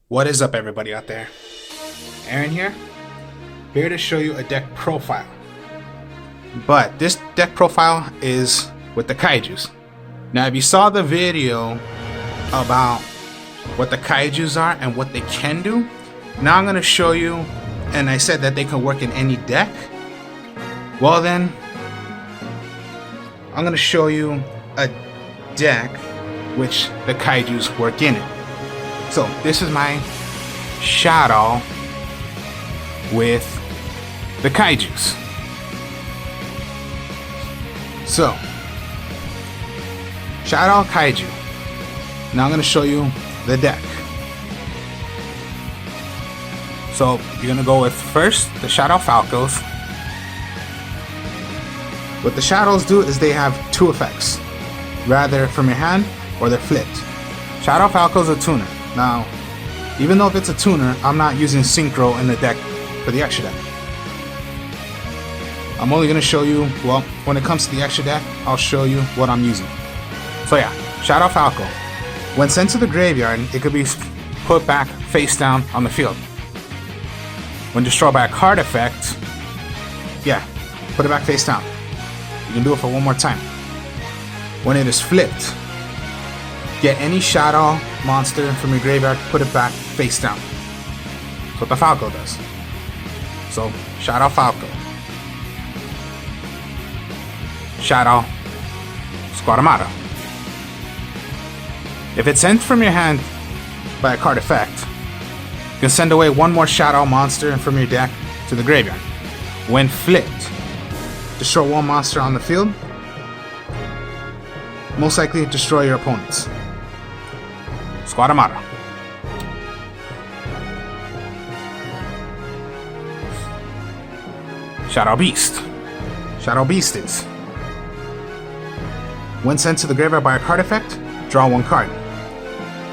What is up, everybody out there? Aaron here to show you a deck profile. But this deck profile is with the Kaijus. Now, if you saw the video about what the Kaijus are and what they can do, now I'm going to show you, and I said that they can work in any deck. Well then, I'm going to show you a deck which the Kaijus work in it. So this is my Shadoll with the Kaijus. So Shadoll Kaiju. Now I'm going to show you the deck. So you're going to go with first the Shadoll Falcos. What the Shadolls do is they have two effects, rather from your hand or they're flipped. Shadoll Falco's a tuner. Now, even though if it's a tuner, I'm not using Synchro in the deck for the extra deck. I'm only going to show you, well, when it comes to the extra deck, I'll show you what I'm using. So yeah, Shadoll Falco. When sent to the graveyard, it could be put back face down on the field. When destroyed by a card effect, yeah, put it back face down. You can do it for one more time. When it is flipped, get any Shadoll monster from your graveyard, put it back face down. That's what the Falco does. So, Shadoll Falco. Shadoll Squadamata. If it's sent from your hand by a card effect, you can send away one more Shadoll monster from your deck to the graveyard. When flipped, destroy one monster on the field. Most likely destroy your opponents. Squadamata. Shadoll Beast. Shadoll Beast is, when sent to the graveyard by a card effect, draw one card.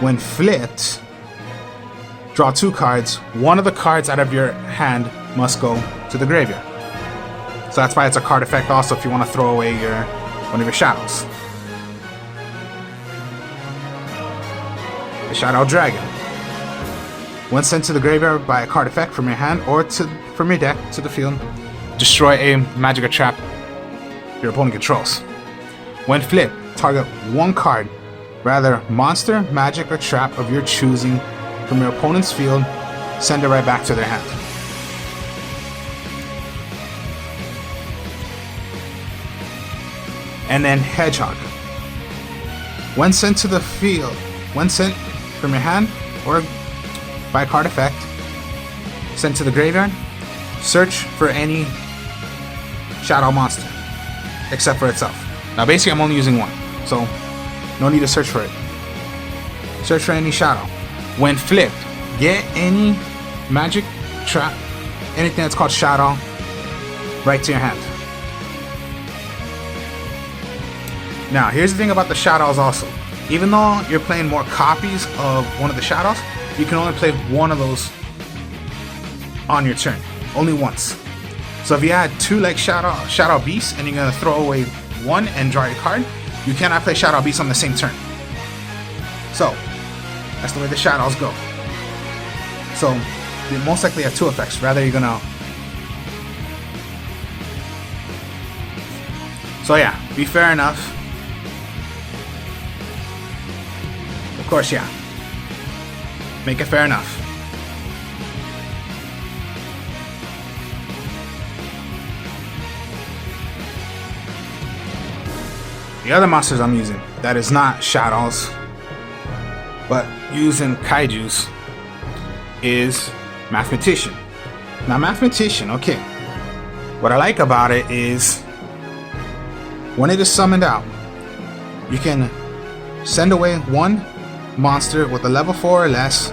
When flipped, draw two cards. One of the cards out of your hand must go to the graveyard. So that's why it's a card effect also if you want to throw away one of your Shadolls. The Shadoll Dragon. When sent to the graveyard by a card effect from your hand or from your deck to the field, destroy a magic or trap your opponent controls. When flipped, target one card, rather monster, magic, or trap of your choosing from your opponent's field, send it right back to their hand. And then Hedgehog. When sent to the field, when sent from your hand or by a card effect, sent to the graveyard, search for any Shadoll monster except for itself. Now basically I'm only using one, so no need to search for it. Search for any Shadoll. When flipped, get any magic, trap, anything that's called Shadoll right to your hand. Now here's the thing about the Shadolls also. Even though you're playing more copies of one of the Shadolls, you can only play one of those on your turn. Only once. So if you had two like Shadoll Beasts and you're going to throw away one and draw your card, you cannot play Shadoll Beasts on the same turn. So, that's the way the Shadolls go. So, you most likely have two effects. Rather, you're going to... So yeah, be fair enough. Of course, yeah. Make it fair enough. The other monsters I'm using, that is not Shadolls, but using Kaijus, is Mathematician. Now Mathematician, okay. What I like about it is, when it is summoned out, you can send away one monster with a level 4 or less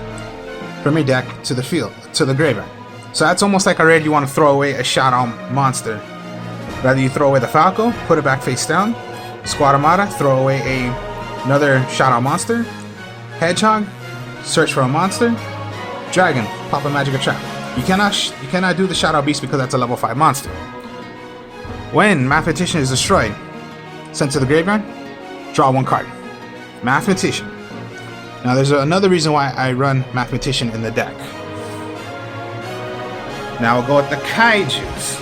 from your deck to the field, to the graveyard. So that's almost like already you want to throw away a Shadoll monster. Rather you throw away the Falco, put it back face down. Squadamata, throw away another Shadoll monster. Hedgehog, search for a monster. Dragon, pop a magic or trap. You cannot do the Shadoll Beast because that's a level 5 monster. When Mathematician is destroyed, sent to the graveyard, draw one card. Mathematician. Now there's another reason why I run Mathematician in the deck. Now we'll go with the Kaijus.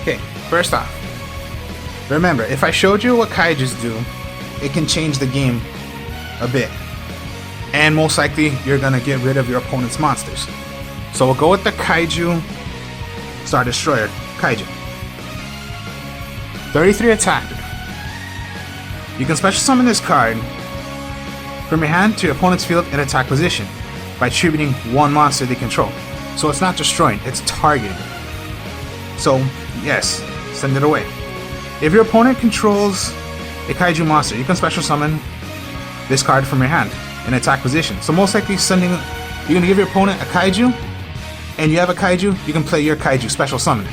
Okay, first off, remember, if I showed you what Kaijus do, it can change the game a bit. And most likely, you're gonna get rid of your opponent's monsters. So we'll go with the Kaiju Star Destroyer Kaiju. 33 attack. You can special summon this card from your hand to your opponent's field in attack position by attributing one monster they control. So it's not destroying, it's targeting. So, yes, send it away. If your opponent controls a Kaiju monster, you can special summon this card from your hand in attack position. So most likely you're going to give your opponent a Kaiju, and you have a Kaiju, you can play your Kaiju, special summon it.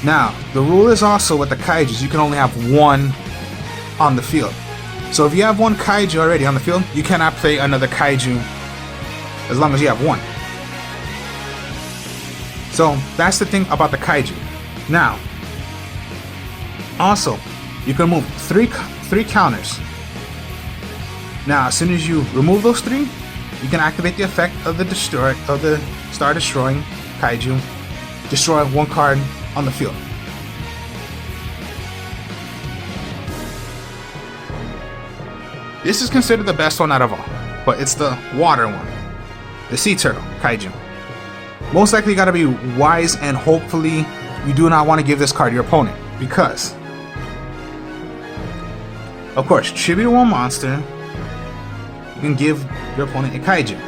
Now, the rule is also with the Kaijus, you can only have one on the field. So if you have one Kaiju already on the field, you cannot play another Kaiju as long as you have one. So that's the thing about the Kaiju. Now, also, you can remove three counters. Now, as soon as you remove those three, you can activate the effect of the Star Destroying Kaiju. Destroy one card on the field. This is considered the best one out of all, but it's the water one, the Sea Turtle Kaiju. Most likely you gotta be wise, and hopefully you do not want to give this card to your opponent, because, of course, tribute one monster, you can give your opponent a Kaiju.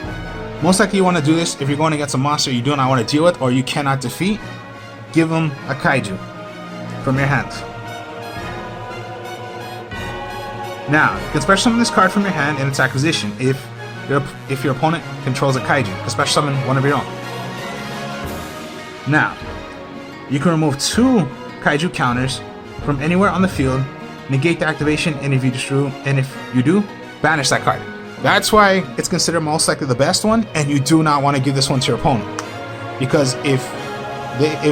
Most likely you want to do this if you're going against a monster you do not want to deal with or you cannot defeat. Give them a Kaiju from your hands. Now, you can special summon this card from your hand in attack position if your opponent controls a Kaiju. You can special summon one of your own. Now, you can remove 2 Kaiju counters from anywhere on the field, negate the activation, and if you do, banish that card. That's why it's considered most likely the best one, and you do not want to give this one to your opponent. Because if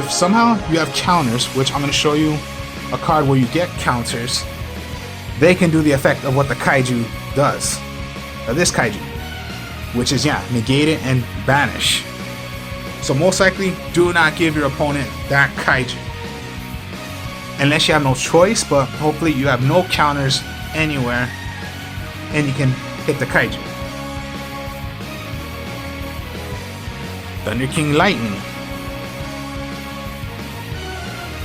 somehow you have counters, which I'm going to show you a card where you get counters, they can do the effect of what the Kaiju does. Of this Kaiju. Which is, negate it and banish. So most likely, do not give your opponent that Kaiju. Unless you have no choice, but hopefully you have no counters anywhere and you can hit the Kaiju. Thunder King Lightning.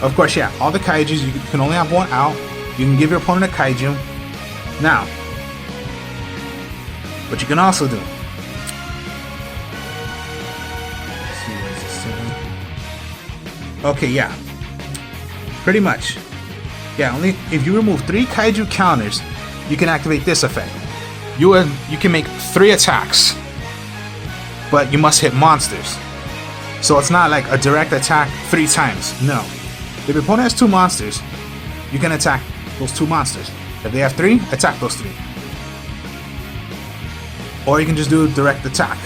Of course, all the Kaijus, you can only have one out. You can give your opponent a Kaiju. Now, what you can also do. Okay, pretty much. Only if you remove 3 Kaiju counters, you can activate this effect. You can make 3 attacks, but you must hit monsters. So it's not like a direct attack 3 times. No. If your opponent has 2 monsters, you can attack those 2 monsters. If they have 3, attack those 3. Or you can just do direct attack.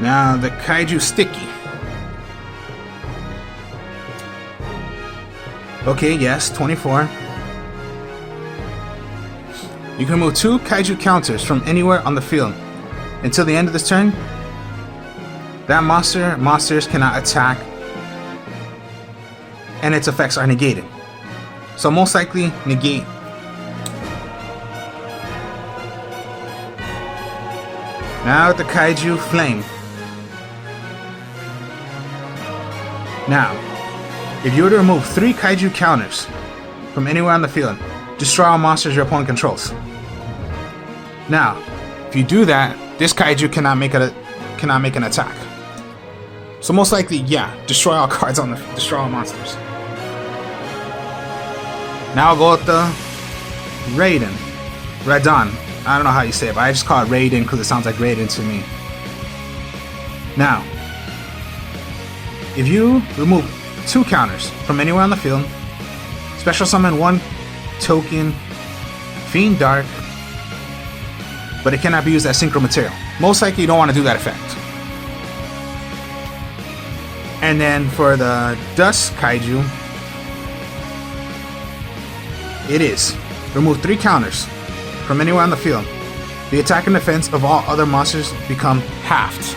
Now the Kaiju Sticky. Okay, yes, 24. You can remove 2 Kaiju counters from anywhere on the field. Until the end of this turn, that monsters cannot attack, and its effects are negated. So most likely negate. Now the Kaiju Flame. Now, if you were to remove 3 Kaiju counters from anywhere on the field, destroy all monsters your opponent controls. Now, if you do that, this Kaiju cannot make an attack. So most likely, destroy all cards destroy all monsters. Now I'll go with the Raiden. I don't know how you say it, but I just call it Raiden because it sounds like Raiden to me. Now, if you remove 2 counters from anywhere on the field, special summon 1 token Fiend Dark, but it cannot be used as synchro material. Most likely you don't want to do that effect. And then for the Dust Kaiju, it is remove 3 counters from anywhere on the field. The attack and defense of all other monsters become halved.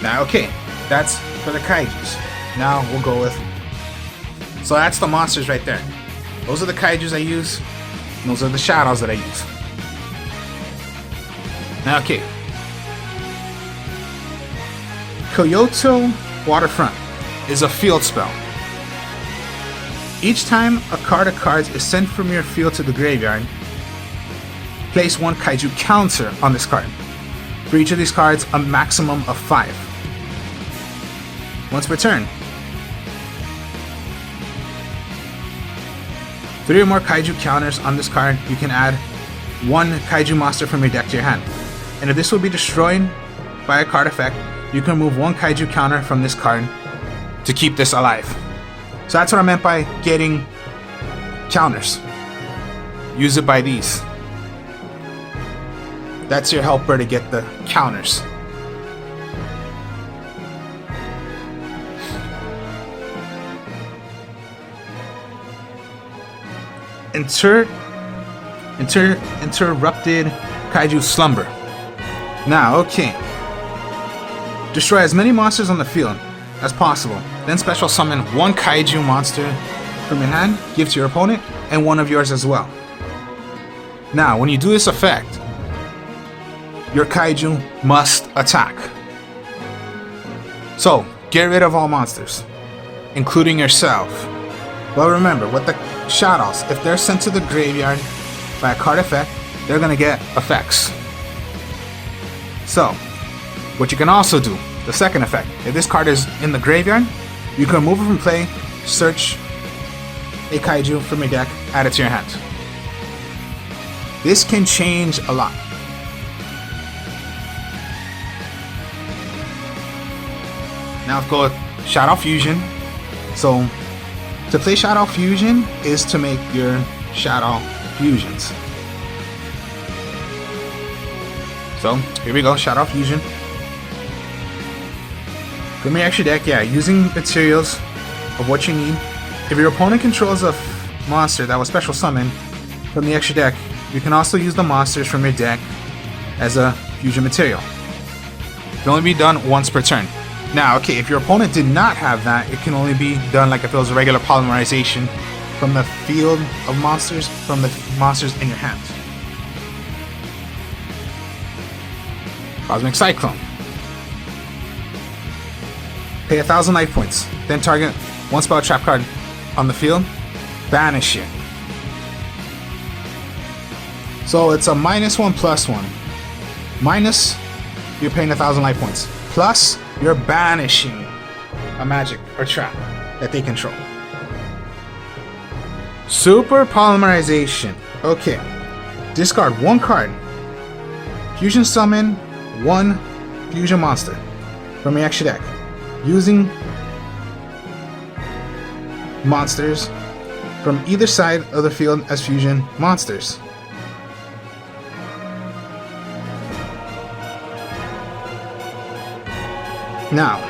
Now, okay, that's for the Kaijus. Now we'll go with... So that's the monsters right there. Those are the Kaijus I use, and those are the Shadolls that I use. Now, okay. Kyoto Waterfront is a field spell. Each time a card of cards is sent from your field to the graveyard, place 1 Kaiju counter on this card. For each of these cards, a maximum of 5. Once per turn, 3 or more Kaiju counters on this card, you can add 1 Kaiju monster from your deck to your hand. And if this will be destroyed by a card effect, you can remove 1 Kaiju counter from this card to keep this alive. So that's what I meant by getting counters. Use it by these. That's your helper to get the counters. Interrupted Kaiju Slumber. Now, okay. Destroy as many monsters on the field as possible. Then special summon 1 Kaiju monster from your hand, give to your opponent, and 1 of yours as well. Now, when you do this effect, your Kaiju must attack. So, get rid of all monsters, including yourself. But remember, with the Shadolls, if they're sent to the graveyard by a card effect, they're gonna get effects. So, what you can also do, the second effect, if this card is in the graveyard, you can remove it from play, search a Kaiju from your deck, add it to your hand. This can change a lot. Now let's go with Shadoll Fusion. So, to play Shadoll Fusion is to make your Shadoll Fusions. So, here we go, Shadoll Fusion. From your extra deck, yeah, using materials of what you need. If your opponent controls a monster that was special summoned from the extra deck, you can also use the monsters from your deck as a fusion material. It can only be done once per turn. Now, okay, if your opponent did not have that, it can only be done like if it was a regular polymerization from the field of monsters, from the monsters in your hand. Cosmic Cyclone. Pay 1,000 life points, then target 1 spell trap card on the field, banish it. So it's a -1/+1. Minus, you're paying 1,000 life points. Plus, you're banishing a magic or trap that they control. Super Polymerization. Okay. Discard 1 card. Fusion summon 1 fusion monster from your extra deck. Using monsters from either side of the field as fusion monsters. Now,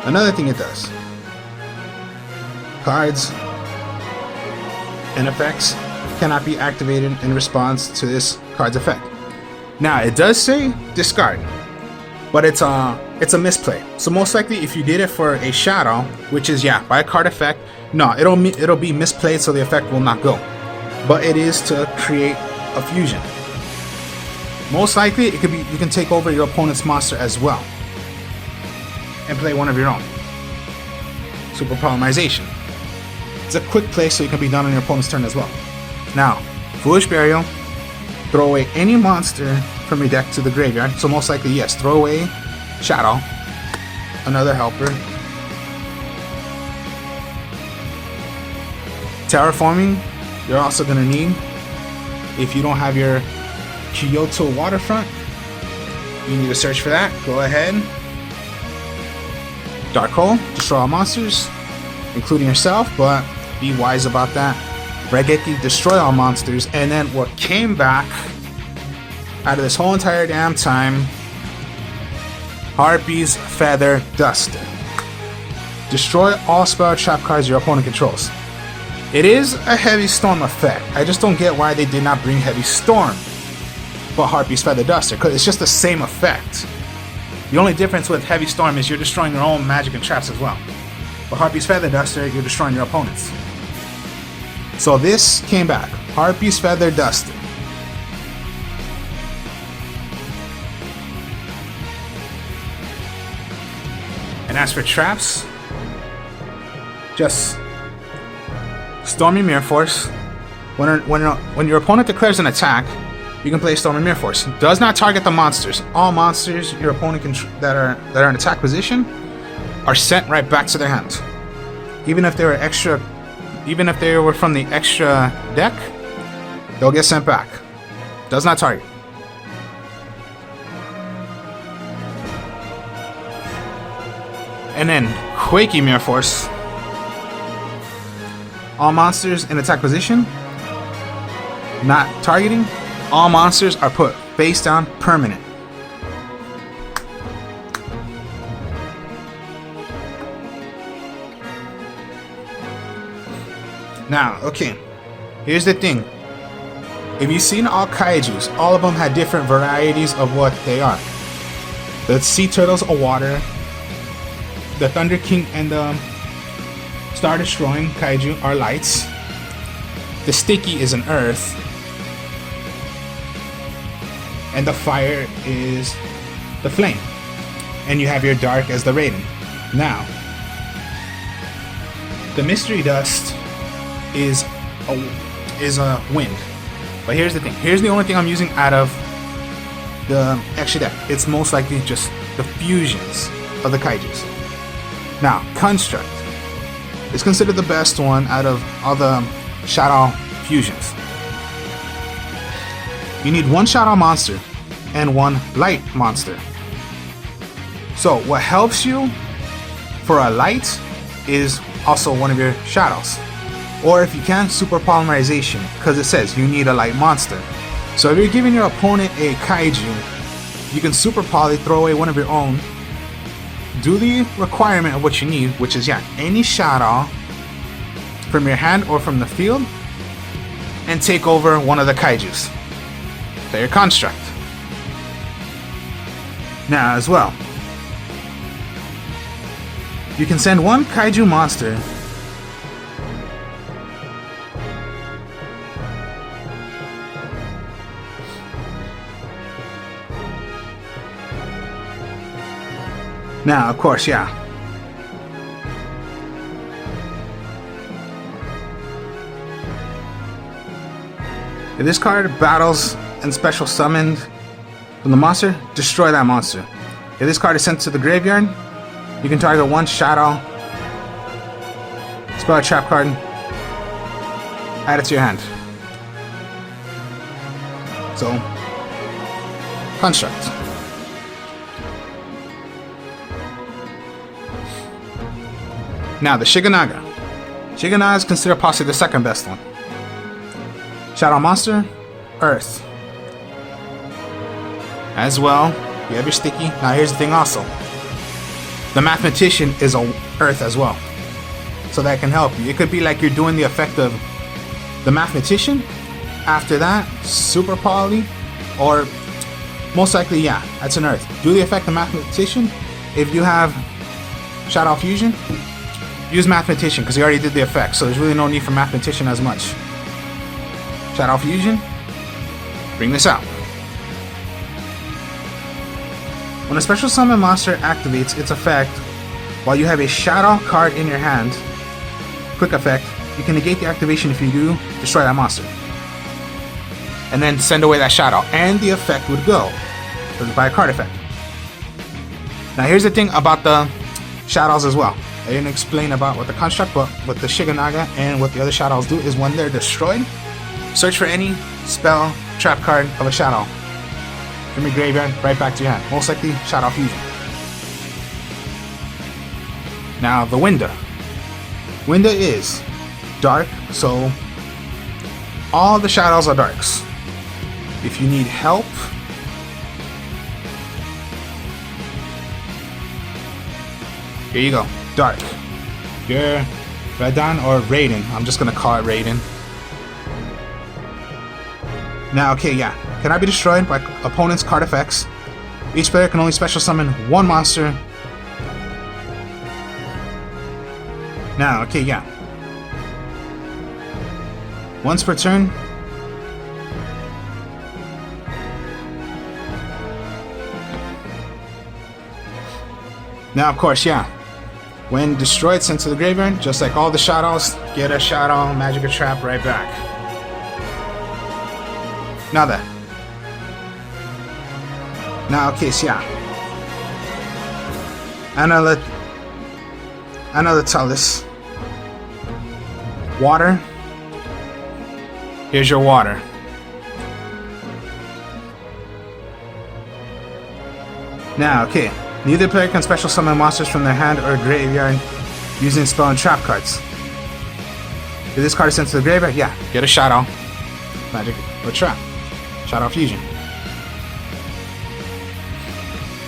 another thing it does. Cards and effects cannot be activated in response to this card's effect. Now, it does say discard, but it's a misplay. So most likely, if you did it for a Shadoll, which is by a card effect, no, it'll be misplayed, so the effect will not go. But it is to create a fusion. Most likely, it could be you can take over your opponent's monster as well and play one of your own. Super Polymerization. It's a quick play, so it can be done on your opponent's turn as well. Now, Foolish Burial. Throw away any monster from your deck to the graveyard. So most likely, yes, throw away Shadoll, another helper. Terraforming, you're also gonna need. If you don't have your Kyoto Waterfront, you need to search for that. Go ahead. Dark Hole, destroy all monsters, including yourself, but be wise about that. Raigeki destroy all monsters, and then what came back out of this whole entire damn time, Harpy's Feather Duster. Destroy all spell trap cards your opponent controls. It is a Heavy Storm effect. I just don't get why they did not bring Heavy Storm but Harpy's Feather Duster, because it's just the same effect. The only difference with Heavy Storm is you're destroying your own magic and traps as well. But Harpy's Feather Duster, you're destroying your opponent's. So this came back. Harpy's Feather Duster. And as for traps, just Stormy Mirror Force. When your opponent declares an attack, you can play Stormy Mirror Force. Does not target the monsters. All monsters your opponent that are in attack position are sent right back to their hand. Even if they were from the extra deck, they'll get sent back. Does not target. And then Quakey Mirror Force. All monsters in attack position, not targeting. All monsters are put face down, permanent. Now, okay, here's the thing. If you've seen all Kaijus, all of them had different varieties of what they are. The Sea Turtles are water. The Thunder King and the Star Destroying Kaiju are lights. The Sticky is an earth. And the fire is the flame. And you have your dark as the Raiden. Now, the Mystery Dust is a wind. But here's the thing. Here's the only thing I'm using out of the extra deck. It's most likely just the fusions of the Kaijus. Now, Construct is considered the best one out of all the Shadoll fusions. You need one Shadoll monster and one light monster. So what helps you for a light is also one of your Shadolls. Or if you can, Super Polymerization, because it says you need a light monster. So if you're giving your opponent a Kaiju, you can Super Poly, throw away one of your own, do the requirement of what you need, which is, yeah, any Shadoll from your hand or from the field, and take over one of the Kaijus. Play your Construct. Now, as well, you can send one Kaiju monster now, of course, yeah. If this card battles and special summoned from the monster, destroy that monster. If this card is sent to the graveyard, you can target one Shadoll, spell a trap card, add it to your hand. So, Construct. Now, the Shiganaga. Shiganaga is considered possibly the second best one. Shadoll monster, Earth. As well, you have your Sticky. Now, here's the thing also. The Mathematician is a Earth as well. So that can help you. It could be like you're doing the effect of the Mathematician. After that, Super Poly. Or, most likely, yeah, that's an Earth. Do the effect of Mathematician. If you have Shadoll Fusion, use Mathematician, because you already did the effect, so there's really no need for Mathematician as much. Shadoll Fusion, bring this out. When a special summon monster activates its effect while you have a Shadoll card in your hand, quick effect, you can negate the activation. If you do, destroy that monster. And then send away that Shadoll, and the effect would go, by a card effect. Now here's the thing about the Shadolls as well. I didn't explain about what the Construct, but what the Shiganaga and what the other Shadolls do is when they're destroyed, search for any spell, trap card of a Shadoll from your graveyard, right back to your hand. Most likely, Shadoll Fusion. Now, the Winda. Winda is dark, so All the Shadolls are darks. If you need help, here you go, dark. You're Radan or Raiden. I'm just gonna call it Raiden. Now, okay, yeah. Cannot be destroyed by opponent's card effects. Each player can only special summon one monster. Now, okay, yeah. Once per turn. Now, of course, yeah. When destroyed, sent to the graveyard, just like all the Shadolls, get a Shadoll, Magic a Trap right back. Now that. Now, okay, so yeah. Another Talus. Water. Here's your water. Now, okay. Neither player can special summon monsters from their hand or graveyard using spell and trap cards. If this card is sent to the graveyard, yeah, get a Shadoll, Magic or Trap. Shadoll Fusion.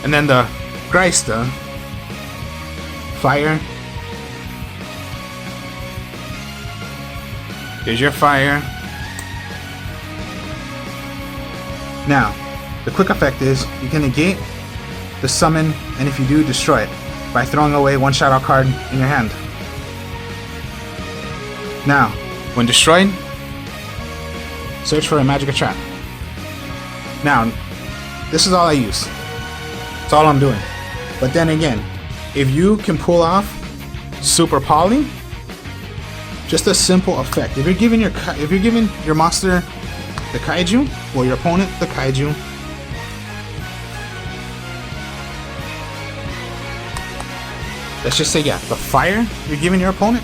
And then the Greista. Fire. Here's your fire. Now, the quick effect is you can negate the summon, and if you do, destroy it by throwing away one Shadoll card in your hand. Now, when destroyed, search for a Magic Trap. Now, this is all I use. That's all I'm doing. But then again, if you can pull off Super Poly, just a simple effect. If you're giving your monster the Kaiju, or your opponent the Kaiju, let's just say, yeah, the fire you're giving your opponent.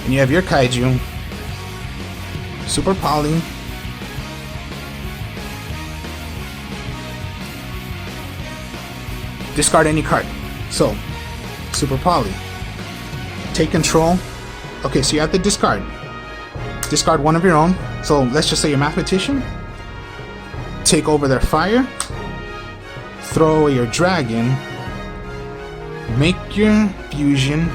And you have your Kaiju, Super Poly, discard any card. So, Super Poly, take control. Okay, so you have to discard. Discard one of your own. So let's just say your Mathematician. Take over their fire. Throw away your dragon. Make your fusion.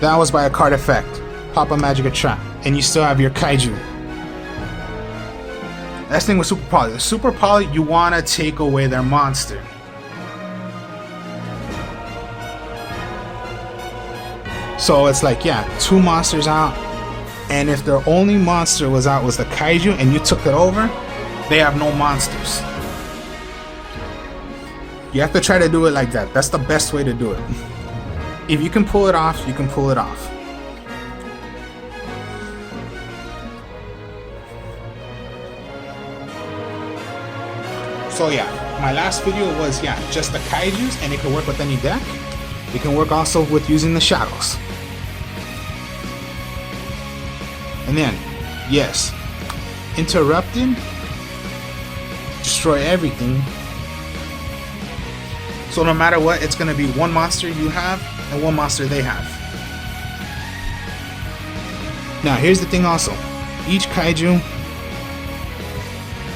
That was by a card effect. Pop a Magic Trap. And you still have your Kaiju. That's the thing with Super Poly. The Super Poly, you want to take away their monster. So it's like, yeah, two monsters out. And if their only monster was out was the Kaiju and you took it over, they have no monsters. You have to try to do it like that. That's the best way to do it. If you can pull it off, you can pull it off. So yeah, my last video was, yeah, just the Kaijus, and it can work with any deck. It can work also with using the Shadolls. And then, yes, interrupted, destroy everything. So no matter what, it's gonna be one monster you have and one monster they have. Now here's the thing also. Each Kaiju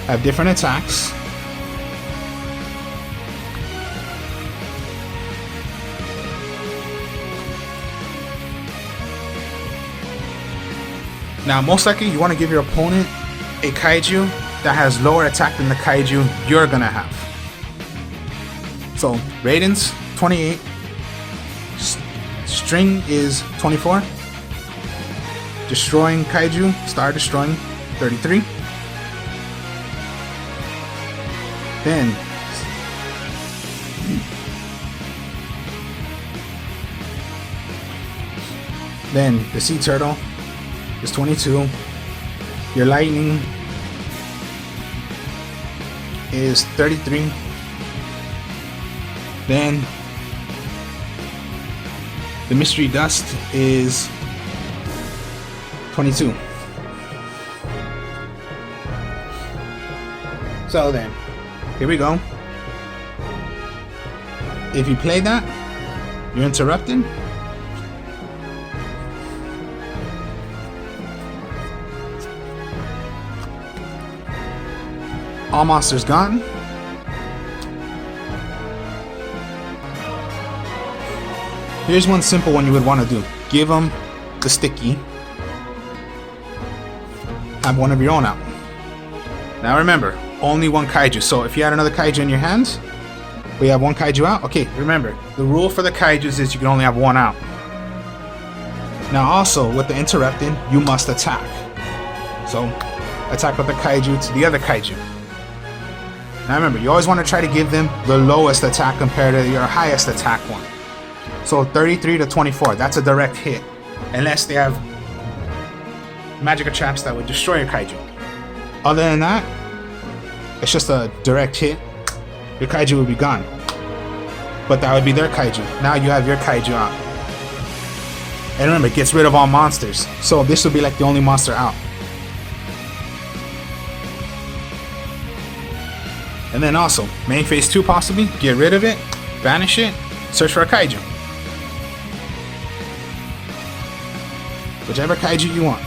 have different attacks. Now, most likely, you want to give your opponent a Kaiju that has lower attack than the Kaiju you're gonna have. So, Raiden's 28, String is 24, Destroying Kaiju, Star Destroying, 33. Then the Sea Turtle is 22. Your Lightning is 33. Then the Mystery Dust is 22. So then, here we go. If you play that, You're interrupted. All monsters gone. Here's one simple one you would want to do. Give them the sticky. Have one of your own out. Now remember, only one kaiju. So if you had another kaiju in your hands, we have one kaiju out. Okay, remember, the rule for the kaijus is you can only have one out. Now also, with the interrupting, you must attack. So, attack with the kaiju to the other kaiju. Now remember, you always want to try to give them the lowest attack compared to your highest attack one. So 33 to 24, that's a direct hit. Unless they have magic traps that would destroy your kaiju. Other than that, it's just a direct hit. Your kaiju would be gone. But that would be their kaiju. Now you have your kaiju out. And remember, it gets rid of all monsters. So this would be like the only monster out. And then also, main phase 2 possibly, get rid of it, banish it, search for a kaiju. Whichever kaiju you want.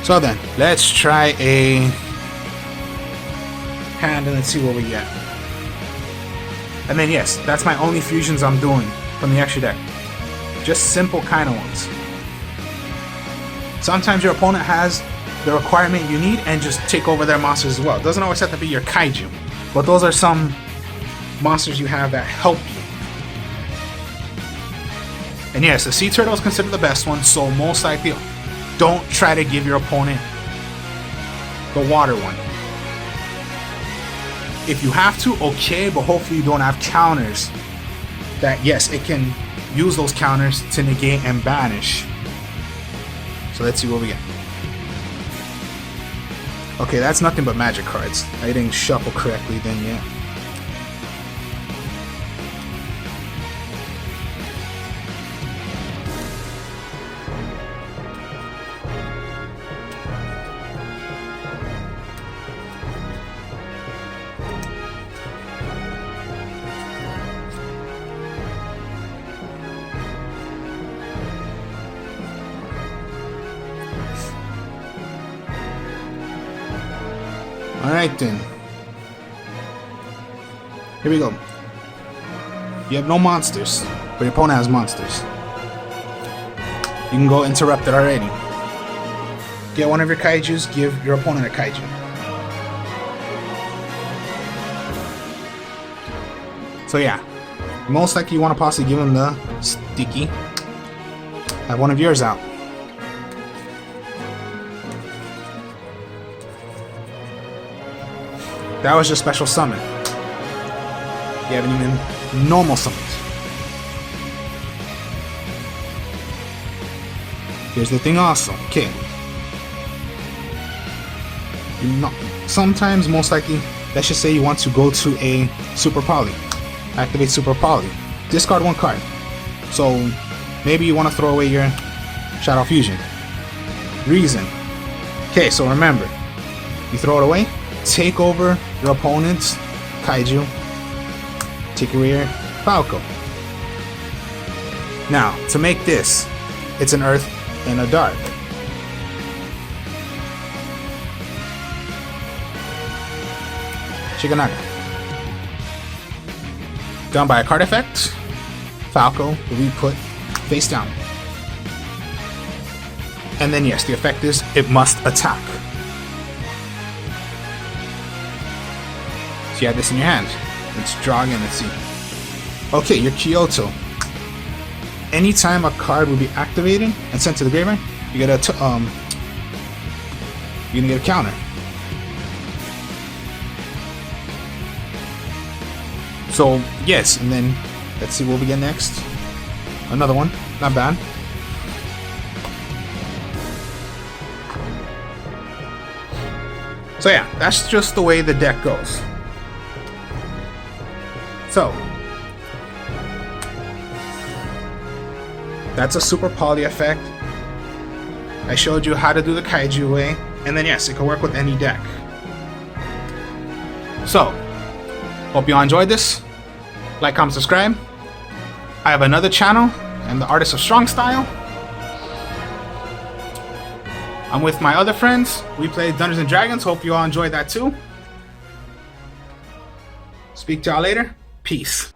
So then, let's try a hand and let's see what we get. And then yes, that's my only fusions I'm doing from the extra deck. Just simple kind of ones. Sometimes your opponent has the requirement you need and just take over their monsters as well. It doesn't always have to be your kaiju, but those are some monsters you have that help you. And yes, the sea turtle is considered the best one, so most likely don't try to give your opponent the water one. If you have to, okay, but hopefully you don't have counters that, yes, it can use those counters to negate and banish. So let's see what we get. Okay, that's nothing but magic cards. I didn't shuffle correctly then yet. Alright then. Here we go. You have no monsters, but your opponent has monsters. You can go interrupted already. Get one of your kaijus, give your opponent a kaiju. So yeah, most likely you want to possibly give him the sticky. Have one of yours out. That was your special summon. You haven't even normal summoned. Here's the thing also. Okay. Sometimes, most likely, let's just say you want to go to a Super Poly. Activate Super Poly. Discard one card. So, maybe you want to throw away your Shadow Fusion. Reason. Okay, so remember. You throw it away. Take over your opponent's kaiju. Take away your Falco. Now, to make this, it's an earth and a dark. Shiganaga. Done by a card effect. Falco will be put face down. And then yes, the effect is it must attack. So you have this in your hand. Let's draw again, let's see. Okay, your Kyoto. Anytime a card will be activated and sent to the graveyard, you get a you're gonna get a counter. So yes, and then let's see what we get next. Another one, not bad. So yeah, that's just the way the deck goes. So, that's a Super Poly effect. I showed you how to do the Kaiju way, and then yes, it can work with any deck. So, hope you all enjoyed this. Like, comment, subscribe. I have another channel, and the Artist of Strong Style. I'm with my other friends. We play Dungeons and Dragons. Hope you all enjoyed that too. Speak to y'all later. Peace.